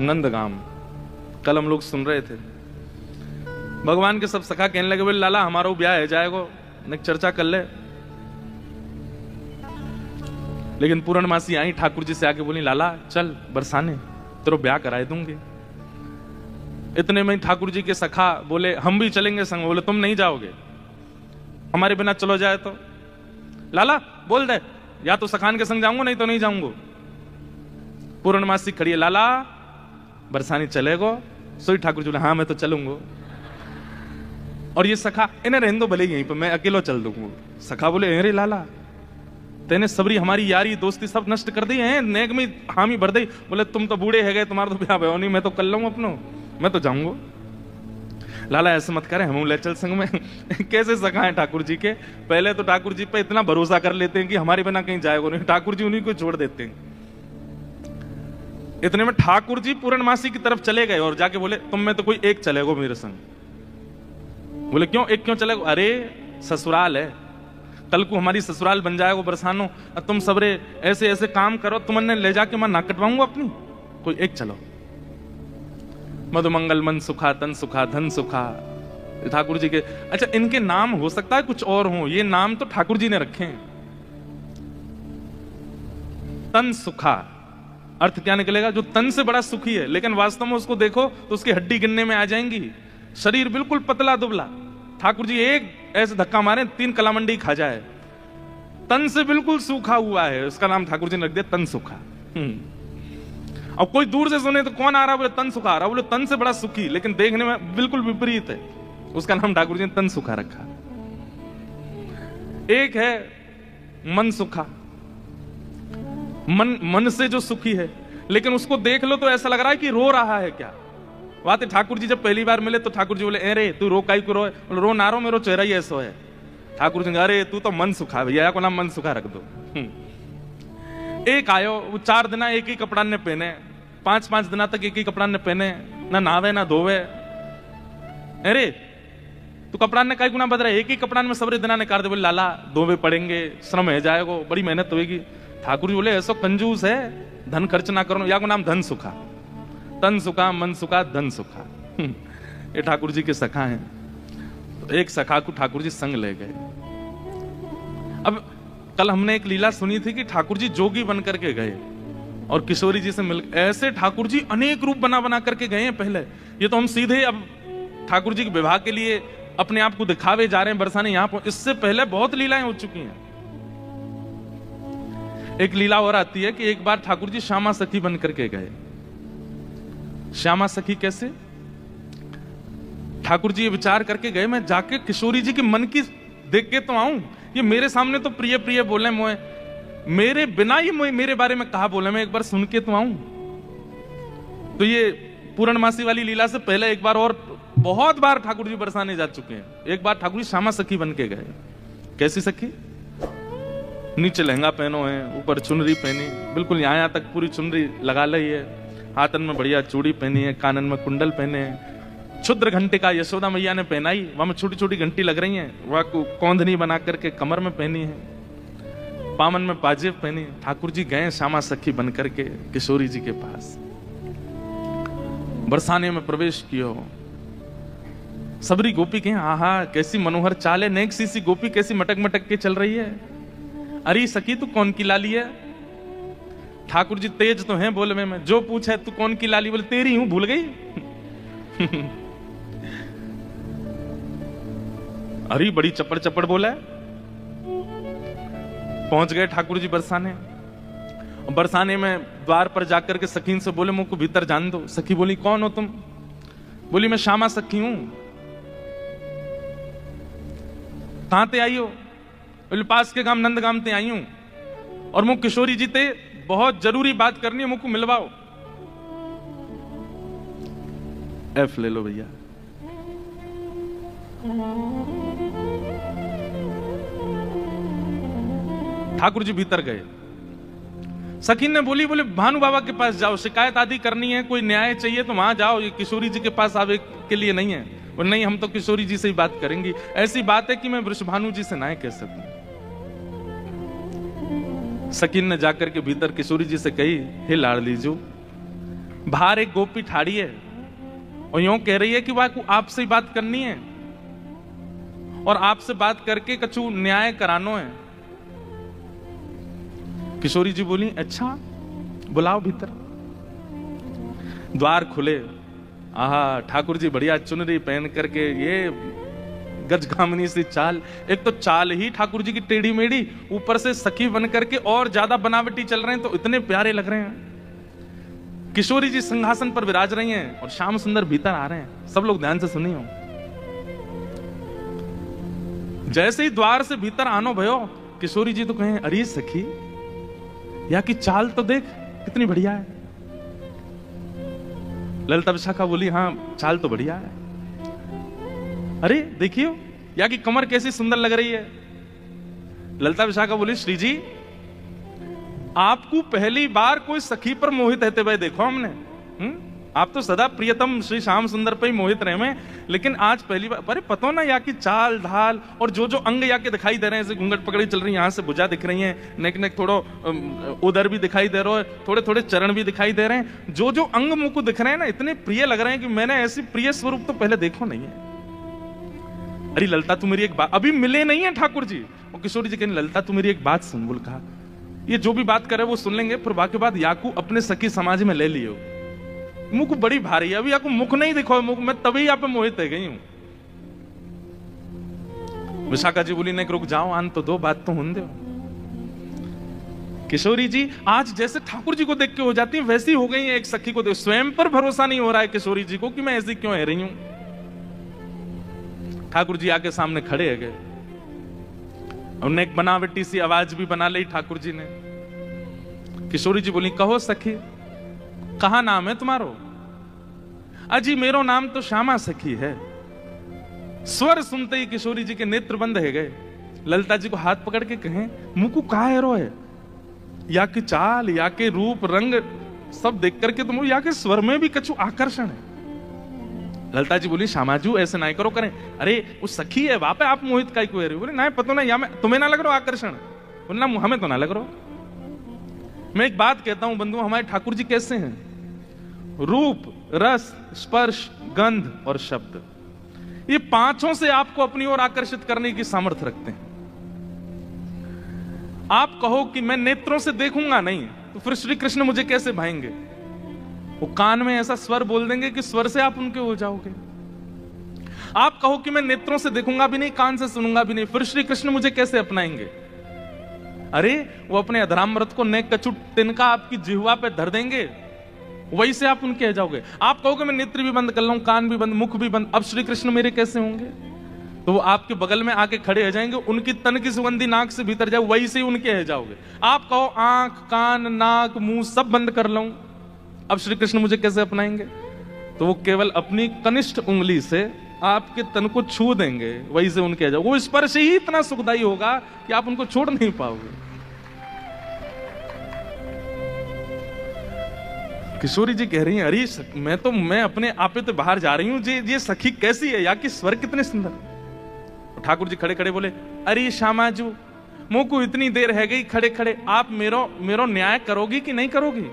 नंदगाम। कल हम लोग सुन रहे थे, भगवान के सब सखा कहने लगे, बोले लाला हमारा ब्याह है जाएगो, चर्चा कर ले। लेकिन पूर्णमासी आई ठाकुर जी से आके बोली, लाला चल बरसाने, तेरा ब्याह कराए दूंगी। इतने में ठाकुर जी के सखा बोले, हम भी चलेंगे संग। बोले तुम नहीं जाओगे, हमारे बिना चलो जाए तो। लाला बोल दे, या तो सखान के संग जाऊंगा नहीं तो नहीं जाऊंगा। पूर्णमासी खड़ी है, लाला बरसाने चलेगो? सोई ठाकुर जी बोले, हाँ मैं तो चलूंगा। और ये सखा, इन्हें रहने दो भले यहीं पर, मैं अकेला चल दूंगा। सखा बोले, अरे लाला तेने सबरी हमारी यारी दोस्ती सब नष्ट कर दी है, नेक में हामी भर दी। बोले तुम तो बूढ़े है गए, तुम्हारा तो ब्याह भयो नहीं, मैं तो कर लूंगा अपनो, मैं तो जाऊंगा। लाला ऐसे मत करे, हम ले चल संग में। कैसे सखा है ठाकुर जी के, पहले तो ठाकुर जी पे इतना भरोसा कर लेते हैं कि हमारे बिना कहीं जाएगा नहीं, ठाकुर जी उन्हीं को छोड़ देते हैं। इतने में ठाकुर जी पूर्णमासी की तरफ चले गए और जाके बोले, तुम में तो कोई एक चलेगो मेरे संग। बोले क्यों एक क्यों चलेगो? अरे ससुराल है, कल को हमारी ससुराल बन जाएगा बरसानो, तुम सबरे ऐसे ऐसे काम करो, तुमने ले जाके मैं ना कटवाऊंगा अपनी, कोई एक चलो। मधुमंगल मन सुखा तन सुखा धन सुखा, ठाकुर जी के। अच्छा इनके नाम हो सकता है कुछ और हो, ये नाम तो ठाकुर जी ने रखे हैं। तन सुखा अर्थ क्या निकलेगा? जो तन से बड़ा सुखी है, लेकिन वास्तव में उसको देखो तो उसकी हड्डी गिनने में आ जाएंगी, शरीर बिल्कुल पतला दुबला। ठाकुर जी एक ऐसे धक्का मारे 3 कलामंडी खा जाए, तन से बिल्कुल सूखा हुआ है, उसका नाम ठाकुर जी ने रख दिया तन सुखा। अब कोई दूर से सुने तो कौन आ रहा? बोले तन सुखा आ रहा। बोले तन से बड़ा सुखी, लेकिन देखने में बिल्कुल विपरीत है, उसका नाम ठाकुर जी ने तन सुखा रखा। एक है मन सुखा, मन से जो सुखी है, लेकिन उसको देख लो तो ऐसा लग रहा है कि रो रहा है क्या। बात है ठाकुर जी जब पहली बार मिले तो ठाकुर जी बोले, अरे तू रो काई को रो? बोले रो ना रो, मेरो चेहरा ही ऐसा है। ठाकुर जी अरे तू तो मन सुखा, भैया को नाम मन सुखा रख दो। एक आयो, वो 4 दिन एक ही कपड़ा ने पहने, 5-5 दिन तक एक ही कपड़ा ने पहने, ना नहावे ना धोवे। अरे तू कपड़ा ने काई गुना बदला, एक ही कपड़ा में सबरे दिना ने कर दे। बोले लाला धोवे पड़ेंगे, श्रम है जाएगा, बड़ी मेहनत होगी। ठाकुर जी बोले ऐसा कंजूस है, धन खर्च ना करो, या को नाम धन सुखा। तन सुखा मन सुखा धन सुखा। ये ठाकुर जी के सखा हैं। तो एक सखा को ठाकुर जी संग ले गए। अब कल हमने एक लीला सुनी थी कि ठाकुर जी जोगी बन करके गए और किशोरी जी से मिल, ऐसे ठाकुर जी अनेक रूप बना बना करके गए हैं पहले। ये तो हम सीधे अब ठाकुर जी के विवाह के लिए अपने आप को दिखावे जा रहे हैं बरसाने यहां पर। इससे पहले बहुत लीलाएं हो चुकी हैं। एक लीला और आती है कि एक बार ठाकुर जी श्यामा सखी बन करके गए। श्यामा सखी कैसे? ठाकुर जी ये विचार करके गए, मैं जाके किशोरी जी के मन की देख के तो आऊं, ये मेरे सामने तो प्रिय प्रिय बोले, मोए मेरे बिना ही मेरे बारे में कहा बोले, मैं एक बार सुन के तो आऊं। तो ये पूर्णमासी वाली लीला से पहले एक बार और बहुत बार ठाकुर जी बरसाने जा चुके हैं। एक बार ठाकुर जी श्यामा सखी बन के गए। कैसी सखी? नीचे लहंगा पहनो है, ऊपर चुनरी पहनी, बिल्कुल यहां तक पूरी चुनरी लगा ली है, हाथन में बढ़िया चूड़ी पहनी है, कानन में कुंडल पहने हैं, क्षुद्र घंटे का यशोदा मैया ने पहनाई, वहां में छोटी छोटी घंटी लग रही हैं, वह कौंधनी बना करके कमर में पहनी है, पामन में पाजेब पहनी। ठाकुर जी गए श्यामा सखी बन करके किशोरी जी के पास, बरसाने में प्रवेश किया। सबरी गोपी कहें आहा कैसी मनोहर चाल है, नेक सी गोपी कैसी मटक मटक के चल रही है। अरे सखी तू कौन की लाली है? ठाकुर जी तेज तो हैं बोले में, जो पूछे तू कौन की लाली? बोले तेरी हूं, भूल गई। अरे बड़ी चपड़ चपड़ बोला है। पहुंच गए ठाकुर जी बरसाने। बरसाने में द्वार पर जाकर के सखीन से बोले मुझको भीतर जान दो। सखी बोली कौन हो तुम? बोली मैं श्यामा सखी हूं। कहां ते आई हो? बोले पास के गांव नंदगाम ते आई हूं और मुझ किशोरी जी ते बहुत जरूरी बात करनी है, मुझको मिलवाओ। एफ ले लो भैया। ठाकुर जी भीतर गए। सखीन ने बोली बोले भानु बाबा के पास जाओ, शिकायत आदि करनी है, कोई न्याय चाहिए तो वहां जाओ, ये किशोरी जी के पास आवे के लिए नहीं है। और नहीं हम तो किशोरी जी से ही बात करेंगी, ऐसी बात है कि मैं वृषभानु जी से ना कह सकूं। सकीन ने जाकर के भीतर किशोरी जी से कही हे लाडली जो, बाहर एक गोपी ठाड़ी है और यूं कह रही है कि वह आपसे ही बात करनी है और आपसे बात करके कछु न्याय करानो है। किशोरी जी बोली, अच्छा बुलाओ भीतर। द्वार खुले। आहा, ठाकुर जी बढ़िया चुनरी पहन करके, ये गजगामिनी सी चाल। एक तो चाल ही ठाकुर जी की टेढ़ी मेढ़ी, ऊपर से सखी बन करके और ज्यादा बनावटी चल रहे हैं, तो इतने प्यारे लग रहे हैं। किशोरी जी सिंहासन पर विराज रही हैं और श्याम सुंदर भीतर आ रहे हैं। सब लोग ध्यान से सुनिए। जैसे ही द्वार से भीतर आनो भयो, किशोरी जी तो कहें, अरे सखी, या की चाल तो देख कितनी बढ़िया है। ललिता विशाखा बोली, हाँ चाल तो बढ़िया है। अरे देखियो, या की कमर कैसी सुंदर लग रही है। ललिता विशाखा बोली, श्री जी, आपको पहली बार कोई सखी पर मोहित रहते हुए देखो हमने। आप तो सदा प्रियतम श्री श्याम सुंदर पे ही मोहित रहे हैं, लेकिन आज पहली बार। अरे पता ना, या की चाल ढाल और जो जो अंग या के दिखाई दे रहे हैं, जैसे घूंघट पकड़ी चल रही है, यहाँ से भुजा दिख रही है, नेक नेक थोड़ा उधर भी दिखाई दे रहा है, थोड़े थोड़े चरण भी दिखाई दे रहे हैं, जो जो अंग मुंह को दिख रहे हैं ना, इतने प्रिय लग रहे हैं कि मैंने ऐसी प्रिय स्वरूप तो पहले देखो नहीं है। अरे ललिता, तू मेरी एक बात, अभी मिले नहीं है ठाकुर जी। और किशोरी जी कहने, ललिता तू मेरी एक बात सुन। बोल, कहा, ये जो भी बात करे वो सुन लेंगे, फिर बाकी बात याकू अपने सखी समाज में ले लियो। मुख बड़ी भारी है, अभी आपको मुख नहीं दिखो, मुख में तभी यहाँ पे मोहित है गई हूं। विशाखा जी बोली, नहीं रुक जाओ, आन तो दो, बात तो होने दो। किशोरी जी आज जैसे ठाकुर जी को देख के हो जाती है, वैसी हो गई है एक सखी को देख। स्वयं पर भरोसा नहीं हो रहा है किशोरी जी को कि मैं ऐसी क्यों है रही हूं। ठाकुर जी आके सामने खड़े है गए, उन्हें एक बनावटी सी आवाज भी बना ली ठाकुर जी ने। किशोरी जी बोली, कहो सखी, कहा नाम है तुम्हारो? अजी मेरो नाम तो श्यामा सखी है। स्वर सुनते ही किशोरी जी के नेत्र बंद है गए। ललिता जी को हाथ पकड़ के कहें, मुकु कहा है रो है, या की चाल, या के रूप रंग सब देख करके तुम, या के स्वर में भी कछु आकर्षण है। ललिता जी बोली, श्यामाजू ऐसे ना करो करें। अरे वो सखी है, वहां पे आप मोहित का ही बोले, ना पता ना, या मैं तुम्हें ना लग रहा आकर्षण, बोलना हमें तो ना लग रहा। मैं एक बात कहता हूं बंधु, हमारे ठाकुर जी कैसे हैं? रूप, रस, स्पर्श, गंध और शब्द, ये पांचों से आपको अपनी ओर आकर्षित करने की सामर्थ्य रखते हैं। आप कहो कि मैं नेत्रों से देखूंगा नहीं, तो फिर श्री कृष्ण मुझे कैसे भाएंगे? वो कान में ऐसा स्वर बोल देंगे कि स्वर से आप उनके हो जाओगे। आप कहो कि मैं नेत्रों से देखूंगा भी नहीं, कान से सुनूंगा भी नहीं, फिर श्री कृष्ण मुझे कैसे अपनाएंगे? अरे वो अपने अधरामृत को नेक कछु तिनका आपकी जिह्वा पे धर देंगे, वही से आप उनके हो जाओगे। आप कहोगे मैं नेत्र भी बंद कर लूं, कान भी बंद, मुख भी बंद, अब श्री कृष्ण मेरे कैसे होंगे? तो वो आपके बगल में आके खड़े हो जाएंगे, उनकी तन की सुगंधी नाक से भीतर जाए, वही से उनके हो जाओगे। आप कहो आंख, कान, नाक, मुंह सब बंद कर लूं, अब श्री कृष्ण मुझे कैसे अपनाएंगे? तो वो केवल अपनी कनिष्ठ उंगली से आपके तन को छू देंगे, वही से उनके हो जाओगे। वो स्पर्श ही इतना सुखदायी होगा कि आप उनको छोड़ नहीं पाओगे। किशोरी जी कह रही हैं, अरे मैं अपने आपे तो बाहर जा रही हूं, ये सखी कैसी है, या कि स्वर कितने सुंदर। ठाकुर जी खड़े खड़े बोले, अरे श्यामाजू, मुंह को इतनी देर है गई खड़े खड़े, आप मेरो न्याय करोगी कि नहीं करोगी?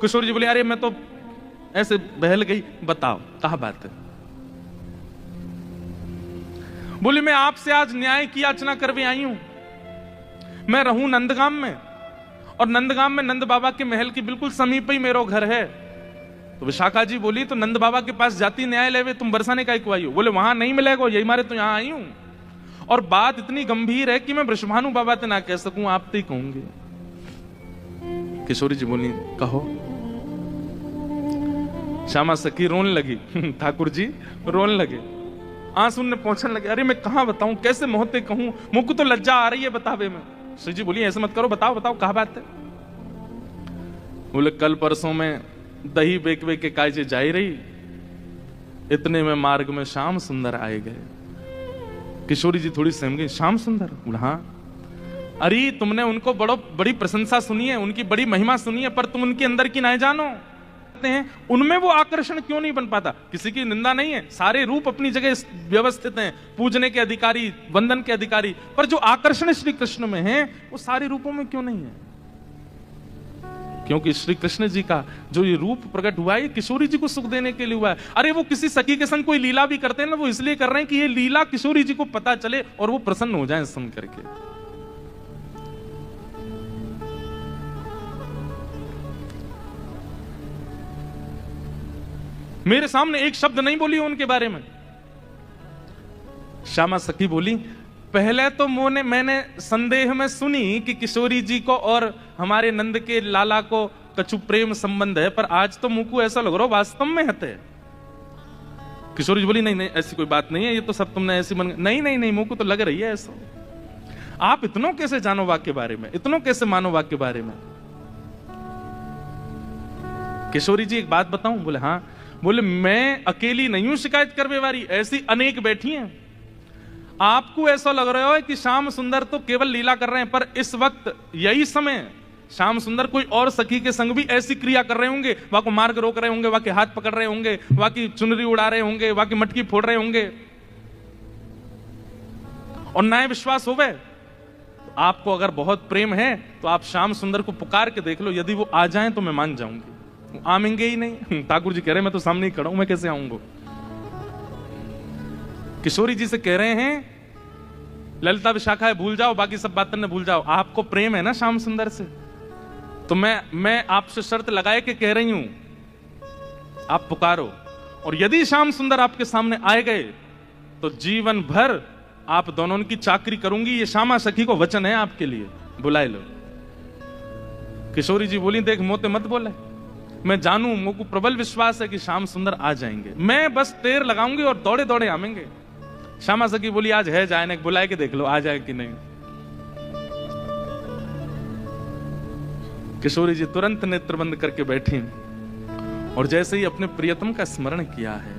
किशोरी जी बोले, अरे मैं तो ऐसे बहल गई, बताओ कहा बात है? बोली, मैं आपसे आज न्याय की याचना करके आई हूं। मैं रहूं नंदगाम में, और नंदगाम में नंद बाबा के महल की बिल्कुल समीप ही मेरा घर है। तो विशाखा जी बोली, तो नंद बाबा के पास जाती न्याय लेवे, तुम बरसाने का आई हो? बोले, वहां नहीं मिलेगा, यही मारे तो यहां आई हूं। और बात इतनी गंभीर है कि मैं वृषभानु बाबा से ना कह सकूं, आप तो ही कहूंगे। किशोरी जी बोली, कहो। श्यामा सखी रोने लगी, ठाकुर जी रोने लगे, आंसू ने पहुंचने लगे। अरे मैं कहां बताऊं, कैसे मोहते कहूं, मुझको तो लज्जा आ रही है बतावे में। श्री जी बोली, ऐसे मत करो, बताओ बताओ कहा बात है? बोले, कल परसों में दही बेक बेक के कायजे जाई रही, इतने में मार्ग में श्याम सुंदर आए गए। किशोरी जी थोड़ी सहम गई, श्याम सुंदर? बोला, हाँ। अरे तुमने उनको बड़ी प्रशंसा सुनी है, उनकी बड़ी महिमा सुनी है, पर तुम उनके अंदर की नहीं जानो हैं, उनमें वो आकर्षण क्यों नहीं बन पाता? किसी की निंदा नहीं है, सारे रूप अपनी जगह व्यवस्थित हैं, पूजने के अधिकारी, वंदन के अधिकारी, पर जो आकर्षण श्री कृष्ण में है वो सारे रूपों में क्यों नहीं है? क्योंकि श्री कृष्ण जी का जो ये रूप प्रकट हुआ है ये किशोरी जी को सुख देने के लिए हुआ है। अरे वो किसी सखी के संग कोई लीला भी करते हैं ना, वो इसलिए कर रहे हैं कि ये लीला किशोरी जी को पता चले और वो प्रसन्न हो जाएं सुन करके। मेरे सामने एक शब्द नहीं बोली उनके बारे में। श्यामा सखी बोली, पहले तो मैंने संदेह में सुनी कि किशोरी जी को और हमारे नंद के लाला को कछु प्रेम संबंध है, पर आज तो मुंह को ऐसा लग रहा हो वास्तव में हते। किशोरी जी बोली, नहीं नहीं ऐसी कोई बात नहीं है, ये तो सब तुमने ऐसी मन। नहीं नहीं नहीं, मुंह को तो लग रही है ऐसा। आप इतनों कैसे जानो वाक्य के बारे में, इतनों कैसे मानो वाक्य के बारे में। किशोरी जी एक बात बताऊं? बोले हाँ। बोले मैं अकेली नहीं हूं शिकायत करने वाली, ऐसी अनेक बैठी हैं। आपको ऐसा लग रहा है कि श्याम सुंदर तो केवल लीला कर रहे हैं, पर इस वक्त यही समय श्याम सुंदर कोई और सखी के संग भी ऐसी क्रिया कर रहे होंगे। वहां को मार्ग रोक रहे होंगे, वहां के हाथ पकड़ रहे होंगे, वहां की चुनरी उड़ा रहे होंगे, वहां की मटकी फोड़ रहे होंगे। और न्याय विश्वास हो गए, आपको अगर बहुत प्रेम है तो आप श्याम सुंदर को पुकार के देख लो, यदि वो आ जाएं तो मैं मान जाऊंगी। आएंगे ही नहीं। ठाकुर जी कह रहे हैं मैं तो सामने ही खड़ा हूं, मैं कैसे आऊंगा। किशोरी जी से कह रहे हैं ललिता विशाखा है भूल जाओ, बाकी सब बातें न भूल जाओ। आपको प्रेम है ना श्याम सुंदर से, तो मैं आपसे शर्त लगाए के कह रही हूं, आप पुकारो। और यदि श्याम सुंदर आपके सामने आए गए तो जीवन भर आप दोनों की चाकरी करूंगी। ये श्यामा सखी को वचन है आपके लिए, बुलाए लो। किशोरी जी बोली, देख मोते मत बोले, मैं जानू, मुझको प्रबल विश्वास है कि श्याम सुंदर आ जाएंगे। मैं बस टेर लगाऊंगी और दौड़े दौड़े आवेंगे। श्यामा सखी बोली, आज है जाए, बुलाए के देख लो आ जाए कि नहीं। किशोरी जी तुरंत नेत्र बंद करके बैठी और जैसे ही अपने प्रियतम का स्मरण किया है,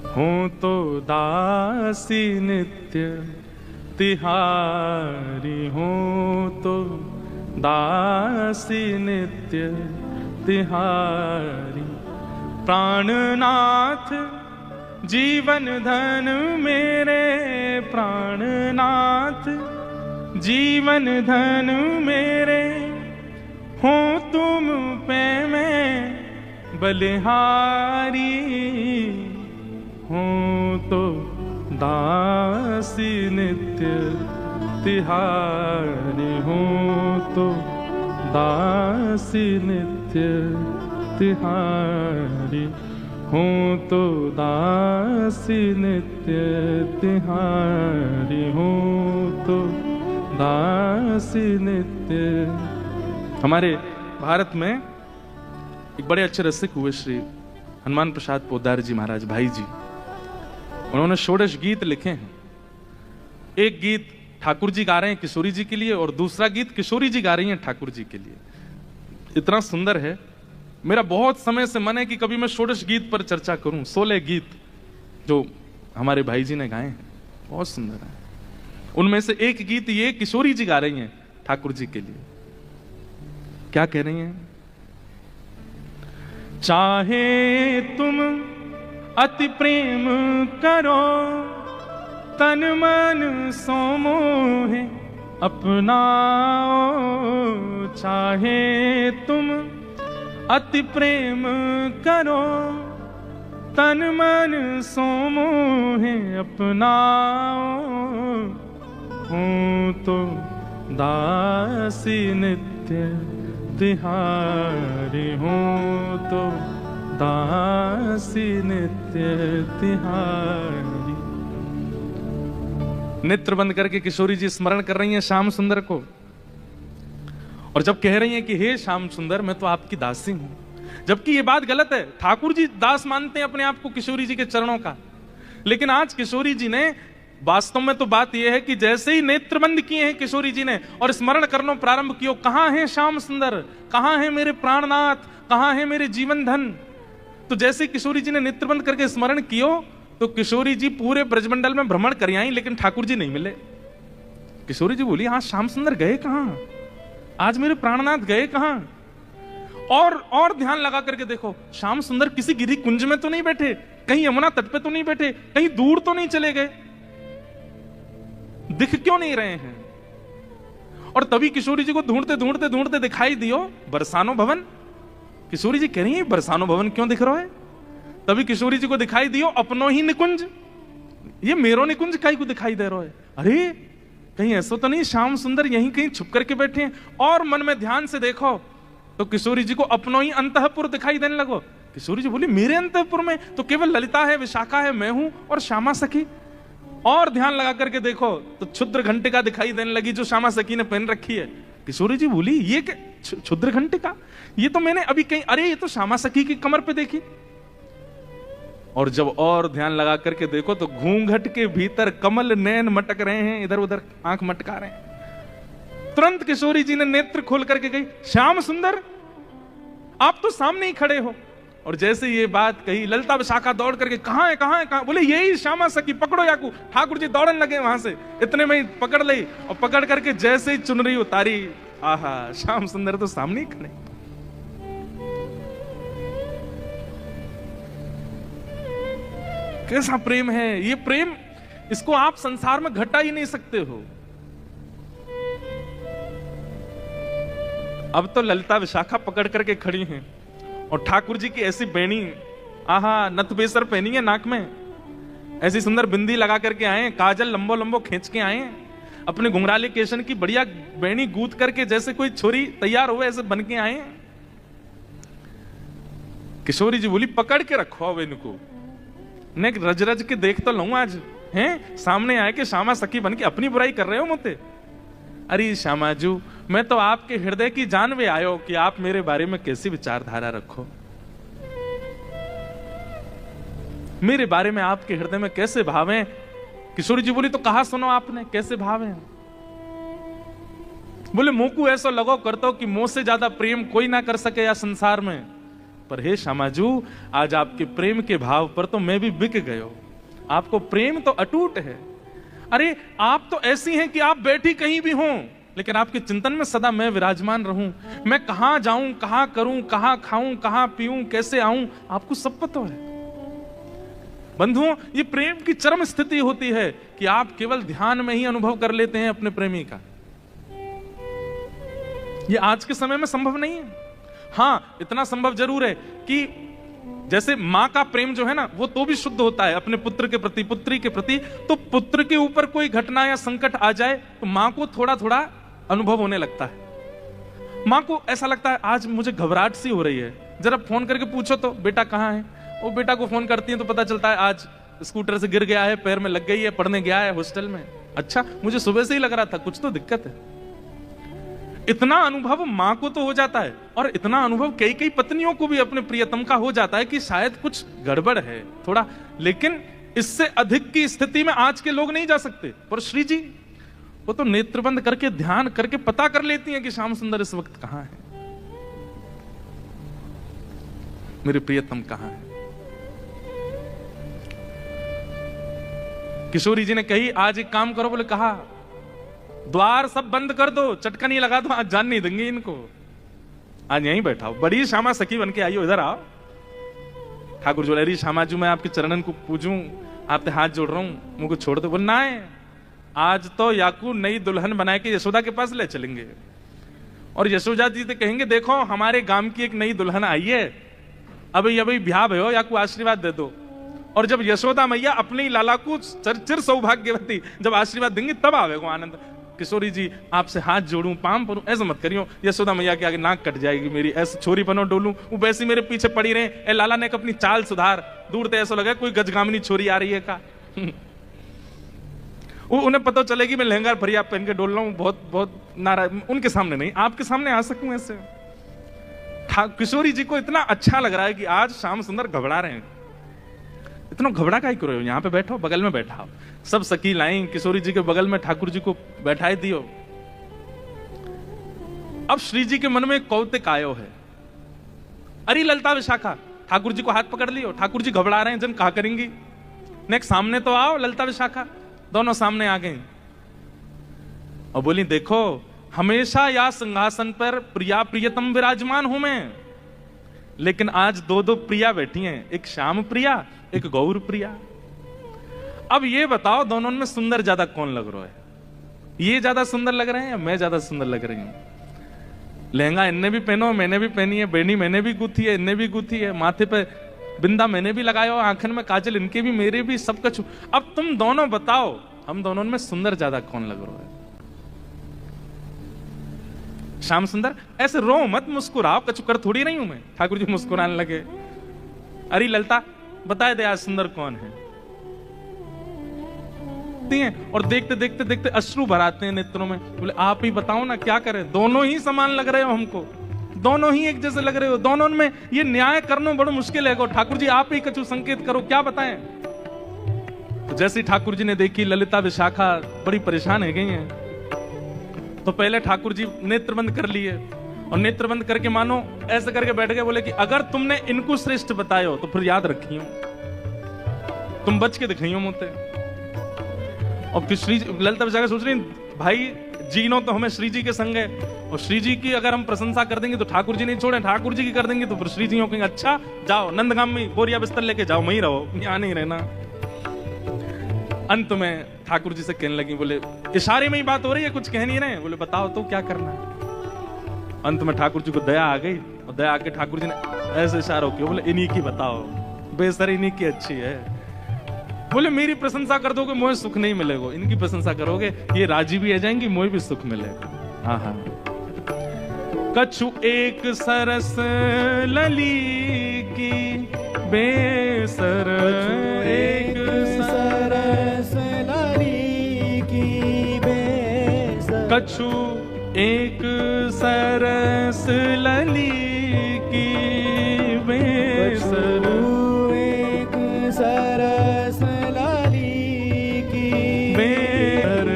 हो तो दासी नित्य तिहारी, हो तो दासी नित्य तिहारी। प्राणनाथ जीवन धन मेरे, प्राणनाथ जीवन धन मेरे, हो तुम पे मैं बलिहारी, हो तो दासी नित्य तिहारी, हो तो दासी नित्य तिहारी, हो तो दासी नित्य तिहारी, हो तो दासी नित्य। हमारे भारत में एक बड़े अच्छे रसिक हुए श्री हनुमान प्रसाद पोद्दार जी महाराज भाई जी। उन्होंने षोडश गीत लिखे हैं। एक गीत ठाकुर जी गा रहे हैं किशोरी जी के लिए और दूसरा गीत किशोरी जी गा रही हैं ठाकुर जी के लिए। इतना सुंदर है, मेरा बहुत समय से मन है कि कभी मैं षोडश गीत पर चर्चा करूं। 16 गीत जो हमारे भाई जी ने गाए हैं बहुत सुंदर है। उनमें से एक गीत ये किशोरी जी गा रही हैं ठाकुर जी के लिए। क्या कह रही हैं? चाहे तुम अति प्रेम करो, तन मन सो मोहे अपनाओ। चाहे तुम अति प्रेम करो, तन मन सो मोहे अपनाओ। हूँ तो दासी नित्य तिहारी, हूँ तो दासी नित्य तिहारी। नेत्र बंद करके किशोरी जी स्मरण कर रही हैं श्याम सुंदर को, और जब कह रही हैं कि हे श्याम सुंदर मैं तो आपकी दासी हूं, जबकि ये बात गलत है। ठाकुर जी दास मानते हैं अपने आप को किशोरी जी के चरणों का, लेकिन आज किशोरी जी ने वास्तव में तो बात यह है कि जैसे ही नेत्र बंद किए हैं किशोरी जी ने और स्मरण करना प्रारंभ किया, कहां है श्याम सुंदर, कहां है मेरे प्राणनाथ, कहां है मेरे जीवन धन। तो जैसे किशोरी जी ने नेत्र बंद करके स्मरण कियो तो किशोरी जी पूरे ब्रजमंडल में भ्रमण कर आई, लेकिन ठाकुर जी नहीं मिले। किशोरी जी बोली, हाँ श्याम सुंदर गए कहां, आज मेरे प्राणनाथ गए कहां। और ध्यान लगा करके देखो, श्याम सुंदर किसी गिरी कुंज में तो नहीं बैठे, कहीं यमुना तट पे तो नहीं बैठे, कहीं दूर तो नहीं चले गए, दिख क्यों नहीं रहे हैं। और तभी किशोरी जी को ढूंढते ढूंढते ढूंढते दिखाई दियो बरसानो भवन। किशोरी जी कह रही है बरसानो भवन क्यों दिख रहा है? तभी किशोरी जी को दिखाई दियो अपनो ही निकुंज, ये मेरो निकुंज कहीं को दिखाई दे रहा है। अरे कहीं ऐसा तो नहीं श्याम सुंदर यहीं कहीं छुप करके बैठे हैं? और मन में ध्यान से देखो तो किशोरी जी को अपनो ही अंतःपुर दिखाई देने लगो। किशोरी जी बोली मेरे अंतःपुर में तो केवल ललिता है, विशाखा है, मैं हूं और श्यामा सखी। और ध्यान लगा करके देखो तो क्षुद्र घंटिका दिखाई देने लगी जो श्यामा सखी ने पहन रखी है। किशोरी जी बोली ये क्षुद्र घंटिका, ये तो मैंने अभी कहीं, अरे ये तो श्यामा सखी की कमर पे देखी। और जब और ध्यान लगा करके देखो तो घूंघट के भीतर कमल नैन मटक रहे हैं, इधर उधर आंख मटका रहे हैं। तुरंत किशोरी जी ने नेत्र खोल करके गई श्याम सुंदर आप तो सामने ही खड़े हो। और जैसे ये बात कही ललिता विशाखा दौड़ करके कहां है कहां है कहां, बोले यही श्यामा सखी, पकड़ो याकू। ठाकुर जी दौड़ने लगे वहां से, इतने में ही पकड़ ली और पकड़ करके जैसे ही चुनरी उतारी, आहा श्याम सुंदर तो सामने ही खड़े। कैसा प्रेम है ये प्रेम, इसको आप संसार में घटा ही नहीं सकते हो। अब तो ललिता विशाखा पकड़ करके खड़ी हैं और ठाकुर जी की ऐसी बेणी, आहा नथबेसर पहनी है नाक में, ऐसी सुंदर बिंदी लगा करके आए, काजल लंबो लंबो खींच के आए, अपने घुंघराले केशन की बढ़िया बेणी गूंथ करके जैसे कोई छोरी तैयार हुए ऐसे बन के आए। किशोरी जी बोली पकड़ के रखो अब इनको, ने रज रज के देख तो लूं आज, हैं सामने आए के श्यामा सखी बन के अपनी बुराई कर रहे हो मुझे। अरे श्यामाजू मैं तो आपके हृदय की जान में आयो कि आप मेरे बारे में कैसी विचारधारा रखो, मेरे बारे में आपके हृदय में कैसे भाव हैं। किशोरी जी बोली तो कहा सुनो आपने कैसे भाव हैं? बोले मुंह को ऐसा लगो करतो कि मुंह से ज्यादा प्रेम कोई ना कर सके या संसार में, पर हे श्यामाजू आज आपके प्रेम के भाव पर तो मैं भी बिक गयो। आपको प्रेम तो अटूट है। अरे आप तो ऐसी हैं कि आप बैठी कहीं भी हों लेकिन आपके चिंतन में सदा मैं विराजमान रहूं। मैं कहां जाऊं, कहां करूं, कहां खाऊं, कहां पीऊं, कैसे आऊं, आपको सब पता है। बंधुओं ये प्रेम की चरम स्थिति होती है कि आप केवल ध्यान में ही अनुभव कर लेते हैं अपने प्रेमी का। ये आज के समय में संभव नहीं है। हां इतना संभव जरूर है कि जैसे मां का प्रेम जो है ना वो तो भी शुद्ध होता है अपने पुत्र के प्रति, पुत्री के प्रति। तो पुत्र के ऊपर कोई घटना या संकट आ जाए तो मां को थोड़ा थोड़ा अनुभव होने लगता है। मां को ऐसा लगता है आज मुझे घबराहट सी हो रही है, जरा फोन करके पूछो तो बेटा कहां है। वो बेटा को फोन करती है तो पता चलता है आज स्कूटर से गिर गया है, पैर में लग गई है, पढ़ने गया है हॉस्टल में। अच्छा मुझे सुबह से ही लग रहा था कुछ तो दिक्कत है। इतना अनुभव मां को तो हो जाता है और इतना अनुभव कई कई पत्नियों को भी अपने प्रियतम का हो जाता है कि शायद कुछ गड़बड़ है थोड़ा, लेकिन इससे अधिक की स्थिति में आज के लोग नहीं जा सकते। पर श्री जी वो तो नेत्र बंद करके ध्यान करके पता कर लेती हैं कि श्याम सुंदर इस वक्त कहां है, मेरे प्रियतम कहां है। किशोरी जी ने कही आज एक काम करो, बोले कहा द्वार सब बंद कर दो, चटकन ही लगा दो, आज जान नहीं देंगे इनको, आज यहीं बैठाओ। बड़ी श्यामा सखी बन के आई हो, इधर आओ। ठाकुर जो अरे श्यामा जी मैं आपके चरणन को पूजूं, आपसे हाथ जोड़ रहा हूं, मुझको छोड़ दो। बोलना है आज तो याकू नई दुल्हन बना के यशोदा के पास ले चलेंगे और यशोदा जी से कहेंगे देखो हमारे गांव की एक नई दुल्हन आई है, अभी ब्याह भयो, याकू आशीर्वाद दे दो। और जब यशोदा मैया अपनी लाला को चिर सौभाग्यवती जब आशीर्वाद देंगी तब आवेगो आनंद। किशोरी जी आपसे हाथ जोड़ूं, पाम परूं, ऐसा मत करियो। यशोदा मैया के आगे नाक कट जाएगी मेरी, ऐसे छोरी बनो डोलूं, वो वैसी मेरे पीछे पड़ी रहे। ए लाला ने अपनी चाल सुधार, दूर से ऐसा लगा कोई गजगामिनी छोरी आ रही है का। वो उन्हें पता चलेगी मैं लहंगा फरिया पहन के डोल रहा हूं, बहुत बहुत नाराज। उनके सामने नहीं, आपके सामने आ सकूं ऐसे। किशोरी जी को इतना अच्छा लग रहा है कि आज श्याम सुंदर घबरा रहे हैं। इतना घबरा का ही करो, यहाँ पे बैठो, बगल में बैठाओ। सब सखी लाई किशोरी जी के बगल में ठाकुर जी को बैठाए दियो। अब श्री जी के मन में कौतिक आयो है, अरे ललिता विशाखा, ठाकुर जी को हाथ पकड़ लियो, ठाकुर जी घबरा रहे हैं, जन कहा करेंगी। नेक्स्ट सामने तो आओ। ललिता विशाखा दोनों सामने आ गई और बोली देखो हमेशा या सिंहासन पर प्रिया प्रियतम विराजमान हूं मैं, लेकिन आज दो दो प्रिया बैठी हैं, एक श्याम प्रिया एक गौर प्रिया। अब ये बताओ दोनों में सुंदर ज्यादा कौन लग रहा है? ये ज्यादा सुंदर लग रहे हैं या मैं ज्यादा सुंदर लग रही हूं? लहंगा इनने भी पहनो, मैंने भी पहनी है, बेनी मैंने भी गुथी है, इनने भी गुथी है, माथे पे बिंदा मैंने भी लगाया हो, आंखन में काजल इनके भी, मेरे भी, सब कुछ। अब तुम दोनों बताओ, हम दोनों में सुंदर ज्यादा कौन लग रहा है? श्याम सुंदर, ऐसे रो मत, मुस्कुराओ, कचुकर थोड़ी नहीं हूं मैं। ठाकुर जी मुस्कुराने लगे। अरे ललता, बताए दे आज सुंदर कौन है? और देखते देखते देखते अश्रु भराते हैं नेत्रों में। बोले आप ही बताओ ना, क्या करें? दोनों ही समान लग रहे हो हमको, दोनों ही एक जैसे लग रहे हो, दोनों में ये न्याय करना बड़ा मुश्किल है। ठाकुर जी आप ही कछु संकेत करो, क्या बताएं? तो जैसे ठाकुर जी ने देखी ललिता विशाखा बड़ी परेशान है गई हैं, तो पहले ठाकुर जी नेत्र बंद कर लिए और नेत्र बंद करके मानो ऐसे करके बैठ गए। बोले कि अगर तुमने इनको श्रेष्ठ बतायो तो फिर याद रखियो, तुम बच के दिखाइयो मुझे। और फिर श्री ललिता विशाखा सोच रही भाई जीनो तो हमें श्री जी के संग है, और श्री जी की अगर हम प्रशंसा कर देंगे तो ठाकुर जी नहीं छोड़े, ठाकुर जी की कर देंगे तो फिर श्री जी कहेंगे अच्छा जाओ नंदगाम में बोरिया बिस्तर लेके जाओ, वहीं रहो, यहां नहीं रहना। अंत में ठाकुर जी से कहने लगी, बोले इशारे में ही बात हो रही है, कुछ कह नहीं रहे। बोले बताओ तो क्या करना है? अंत में ठाकुर जी को दया आ गई, और दया आके ठाकुर जी ने ऐसे इशारा किया, बोले इन्हीं की बताओ, बेसर इन्हीं की अच्छी है। बोले मेरी प्रशंसा कर दोगे मुझे सुख नहीं मिलेगा, इनकी प्रशंसा करोगे ये राजी भी आ जाएंगी, मुझे भी सुख मिलेगा। हाँ, कछु एक सरस लली की बेसर, एक सरस लली की बेसर, कछु एक सरस लली की बेसर, एक सरस लली की बेसर,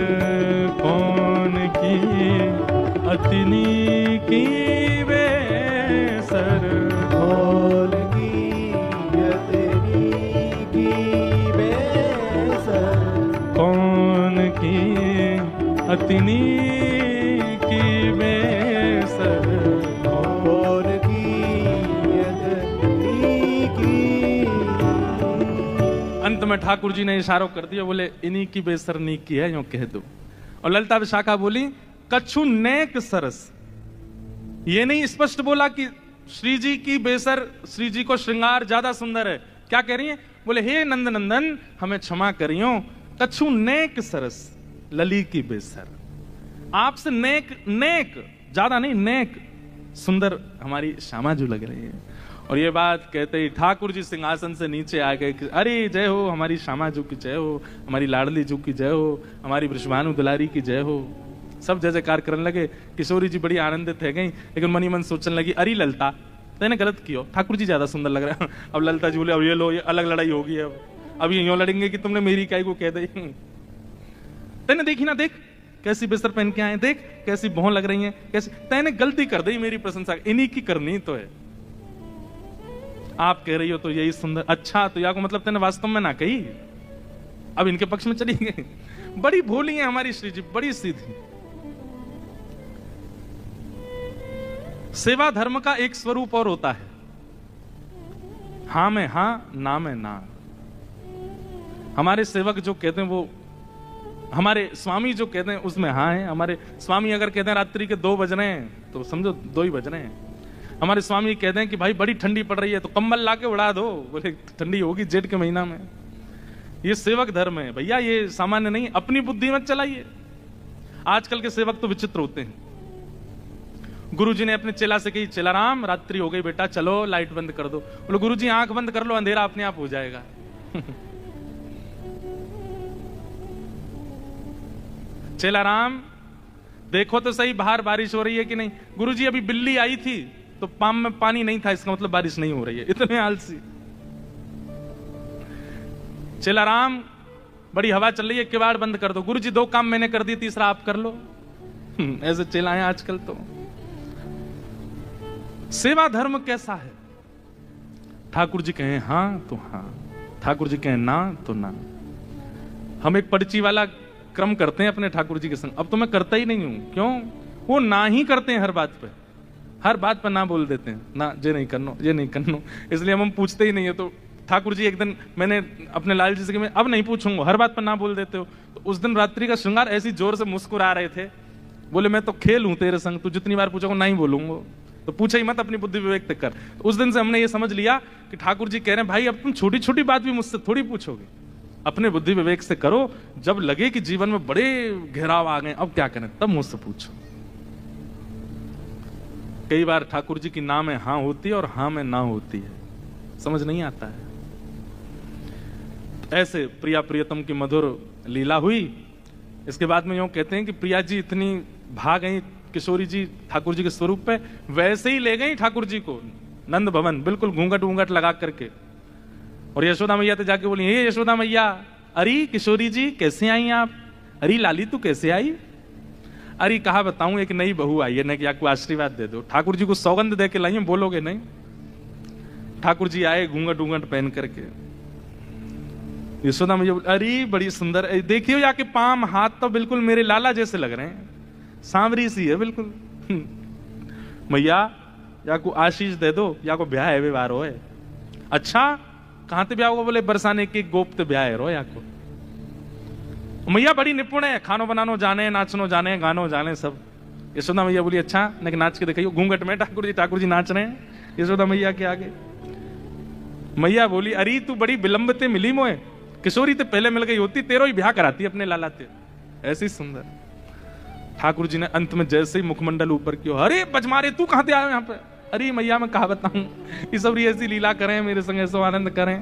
कौन की अतिनी की बेसर, कौन की अतिनी की बेसर, कौन की अतिनी की बेसर, कौन की अतिनी की। अंत में ठाकुर जी ने इशारा कर दिया, बोले इन्हीं की बेसर नी की है, यूं कह दो। और ललिता विशाखा बोली कछु नेक सरस, ये नहीं स्पष्ट बोला कि श्री जी की बेसर, श्री जी को श्रृंगार ज्यादा सुंदर है। क्या कह रही है? बोले हे नंद नंदन हमें क्षमा करियो, कछु नेक सरस लली की बेसर, आपसे नेक, नेक ज्यादा नहीं, नेक सुंदर हमारी श्यामा जी लग रही है। और ये बात कहते ही ठाकुर जी सिंहासन से नीचे आ गए कि अरे जय हो हमारी श्यामा जी की जय हो, हमारी लाडली जी की जय हो, हमारी वृषभानु दुलारी की जय हो। सब जय जयकार करने लगे। किशोरी जी बड़ी आनंदित है गई, लेकिन मनी मन सोचने लगी अरे ललता तेने गलत किया, ठाकुर जी ज्यादा सुंदर लग रहा है। अब ललता जी बोले अब ये लो, ये अलग लड़ाई होगी, अब ये यूं लड़ेंगे कि तुमने मेरी काय को कह दी। तेने देखी ना, देख कैसी बेसर पहन के आए, देख कैसी भौं लग रही है, कैसी, तेने गलती कर दी मेरी प्रशंसा, इन्हीं की करनी तो है। आप कह रही हो तो यही सुंदर, अच्छा तो या को मतलब तेने वास्तव में ना कही, अब इनके पक्ष में चली गई। बड़ी भोली है हमारी श्री जी, बड़ी सीधी। सेवा धर्म का एक स्वरूप और होता है, हां में हां, ना में ना। हमारे सेवक जो कहते हैं वो, हमारे स्वामी जो कहते हैं उसमें हाँ है। हमारे स्वामी अगर कहते हैं रात्रि के 2 बज रहे हैं तो समझो 2 ही बज रहे हैं। हमारे स्वामी कहते हैं कि भाई बड़ी ठंडी पड़ रही है तो कंबल लाके उड़ा दो, बोले ठंडी होगी जेठ के महीना में। ये सेवक धर्म है भैया, ये सामान्य नहीं। अपनी बुद्धि मत चलाइए। आजकल के सेवक तो विचित्र होते हैं। गुरुजी ने अपने चेला से कही, चेला राम रात्रि हो गई बेटा, चलो लाइट बंद कर दो। बोले गुरुजी आंख बंद कर लो, अंधेरा अपने आप हो जाएगा। चेला राम देखो तो सही बाहर बारिश हो रही है कि नहीं। गुरुजी अभी बिल्ली आई थी तो पाम में पानी नहीं था, इसका मतलब बारिश नहीं हो रही है। इतने आलसी। चेला राम बड़ी हवा चल रही है, किवाड़ बंद कर दो। गुरुजी 2 काम मैंने कर दिए, तीसरा आप कर लो। ऐसे चेला है आजकल तो। सेवा धर्म कैसा है? ठाकुर जी कहें हां तो हां, ठाकुर जी कहें ना तो ना। हम एक पर्ची वाला क्रम करते हैं अपने ठाकुर जी के संग। अब तो मैं करता ही नहीं हूं। क्यों? वो ना ही करते हैं हर बात पे, हर बात पर ना बोल देते हैं, ना ये नहीं करनो, ये नहीं करनो। इसलिए हम पूछते ही नहीं है। तो ठाकुर जी एक दिन मैंने अपने लाल जी से कि मैं अब नहीं पूछूंगा, हर बात पर ना बोल देते हो। तो उस दिन रात्रि का श्रृंगार ऐसी जोर से मुस्कुरा रहे थे, बोले मैं तो खेल हूं तेरे संग, तू जितनी बार पूछोगे नहीं बोलूंगा, तो पूछे ही मत, अपनी बुद्धि विवेक तक कर। तो उस दिन से हमने ये समझ लिया कि ठाकुर जी कह रहे हैं भाई अब तुम छोटी छोटी बात भी मुझसे थोड़ी पूछोगे, अपने बुद्धि विवेक से करो, जब लगे कि जीवन में बड़े घेराव आ गए अब क्या करें तब मुझसे पूछो। कई बार ठाकुर जी की ना में हां होती है और हां में ना होती है, समझ नहीं आता है। तो ऐसे प्रिया प्रियतम की मधुर लीला हुई। इसके बाद में यूं कहते हैं कि प्रिया जी इतनी भाग गई किशोरी जी ठाकुर जी के स्वरूप पे, वैसे ही ले गई ठाकुर जी को नंद भवन, बिल्कुल घूंघट वूंघट लगा करके। और यशोदा मैया तो जाके बोली, हे यशोदा मैया, अरे किशोरी जी कैसे आई आप? अरे लाली तू कैसे आई? अरे कहा बताऊं एक नई बहू आई है, ना कि आपको आशीर्वाद दे दो। ठाकुर जी को सौगंध दे के लाई, बोलोगे नहीं? ठाकुर जी आए घूंघट वूंघट पहन करके। यशोदा मैया अरे बड़ी सुंदर, देखियो या के पाम हाथ तो बिल्कुल मेरे लाला जैसे लग रहे हैं, सांवरी सी है बिल्कुल। मैया या को आशीष दे दो, या को ब्याह है व्यवहार हो है। अच्छा कहां ते ब्याह होगा? बोले बरसाने के गोप ते ब्याह है रो या को। मैया बड़ी निपुण है, खानो बनानो जाने, नाचनो जाने, गानो जाने सब। यशोदा मैया बोली अच्छा लेकिन नाच के दिखाइयो। घूंघट में ठाकुर जी नाच रहे हैं यशोदा मैया के आगे। मैया बोली अरे तू बड़ी विलंब ते मिली मोए, किशोरी ते पहले मिल गई होती, तेरो ही ब्याह कराती अपने लाला ते। ऐसी सुंदर। ठाकुर जी ने अंत में जैसे ही मुखमंडल ऊपर किया, अरे बजमारे तू कहां से आए यहाँ पे? अरे मैया मैं कहा बताऊं, ये सब ऐसी लीला करें मेरे संग, ऐसा आनंद करें।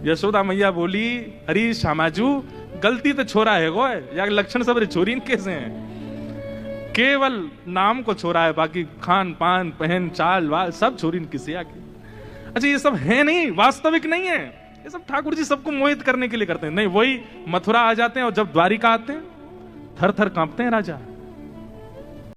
यशोदा मैया बोली अरे श्यामाजू गलती तो छोरा है गो, या लक्षण सब छोरी कैसे हैं? केवल नाम को छोरा है, बाकी खान पान पहन चाल वाल सब छोरी किसी आके। अच्छा ये सब है नहीं, वास्तविक नहीं है, ये सब ठाकुर जी सबको मोहित करने के लिए करते हैं। नहीं वही मथुरा आ जाते हैं और जब द्वारिका आते हैं थर थर कांपते हैं राजा।